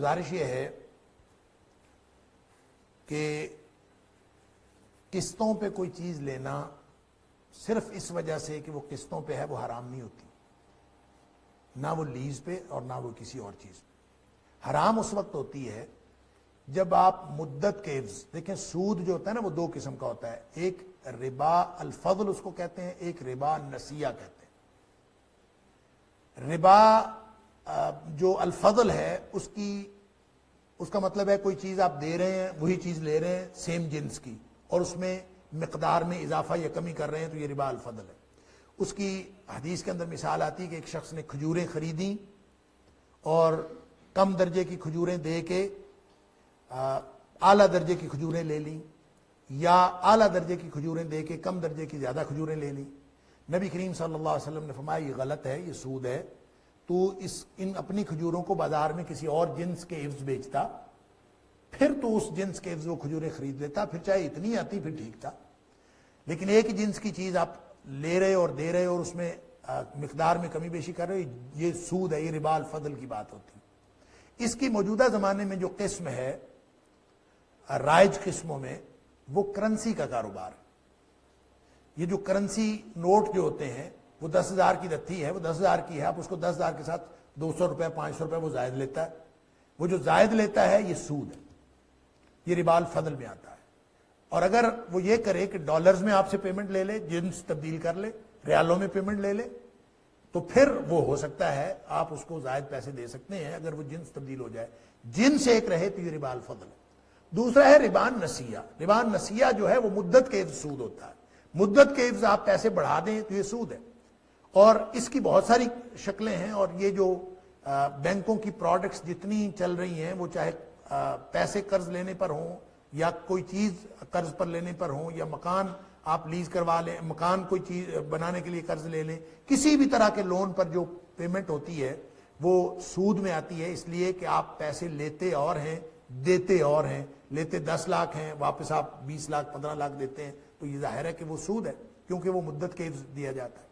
گزارش یہ ہے کہ قسطوں پہ کوئی چیز لینا صرف اس وجہ سے کہ وہ قسطوں پہ ہے وہ حرام نہیں ہوتی، نہ وہ لیز پہ اور نہ وہ کسی اور چیز پہ۔ حرام اس وقت ہوتی ہے جب آپ مدت کے عوض، دیکھیں سود جو ہوتا ہے نا وہ دو قسم کا ہوتا ہے، ایک ربا الفضل اس کو کہتے ہیں، ایک ربا نسیہ کہتے ہیں۔ ربا جو الفضل ہے اس کا مطلب ہے کوئی چیز آپ دے رہے ہیں وہی چیز لے رہے ہیں سیم جنس کی، اور اس میں مقدار میں اضافہ یا کمی کر رہے ہیں، تو یہ ربا الفضل ہے۔ اس کی حدیث کے اندر مثال آتی ہے کہ ایک شخص نے کھجوریں خریدیں اور کم درجے کی کھجوریں دے کے اعلیٰ درجے کی کھجوریں لے لیں، یا اعلیٰ درجے کی کھجوریں دے کے کم درجے کی زیادہ کھجوریں لے لیں۔ نبی کریم صلی اللہ علیہ وسلم نے فرمایا یہ غلط ہے، یہ سود ہے، تو ان اپنی کھجوروں کو بازار میں کسی اور جنس کے عوض بیچتا، پھر تو اس جنس کے عوض وہ کھجوریں خرید لیتا، پھر چاہے اتنی آتی پھر ٹھیک تھا، لیکن ایک جنس کی چیز آپ لے رہے اور دے رہے اور اس میں مقدار میں کمی بیشی کر رہے، یہ سود ہے، یہ ربا الفضل کی بات ہوتی ہے۔ اس کی موجودہ زمانے میں جو قسم ہے رائج قسموں میں وہ کرنسی کا کاروبار ہے۔ یہ جو کرنسی نوٹ جو ہوتے ہیں وہ 10,000 کی رتھی ہے، وہ 10,000 کی ہے، آپ اس کو 10,000 کے ساتھ 200 روپے 500 روپے وہ زائد لیتا ہے، وہ جو زائد لیتا ہے یہ سود ہے، یہ ربا الفضل میں آتا ہے۔ اور اگر وہ یہ کرے کہ ڈالرز میں آپ سے پیمنٹ لے لے، جنس تبدیل کر لے، ریالوں میں پیمنٹ لے لے، تو پھر وہ ہو سکتا ہے آپ اس کو زائد پیسے دے سکتے ہیں اگر وہ جنس تبدیل ہو جائے، جنس ایک رہے تو یہ ربا الفضل ہے۔ دوسرا ہے ربا نسیہ۔ ربا نسیہ جو ہے وہ مدت کے عوض سود ہوتا ہے، مدت کے عوض آپ پیسے بڑھا دیں تو یہ سود ہے، اور اس کی بہت ساری شکلیں ہیں، اور یہ جو بینکوں کی پروڈکٹس جتنی چل رہی ہیں وہ چاہے پیسے قرض لینے پر ہوں یا کوئی چیز قرض پر لینے پر ہوں، یا مکان آپ لیز کروا لیں، مکان کوئی چیز بنانے کے لیے قرض لے لیں، کسی بھی طرح کے لون پر جو پیمنٹ ہوتی ہے وہ سود میں آتی ہے، اس لیے کہ آپ پیسے لیتے اور ہیں دیتے اور ہیں، لیتے 10 لاکھ ہیں واپس آپ 20 لاکھ 15 لاکھ دیتے ہیں، تو یہ ظاہر ہے کہ وہ سود ہے کیونکہ وہ مدت کے عوض دیا جاتا ہے۔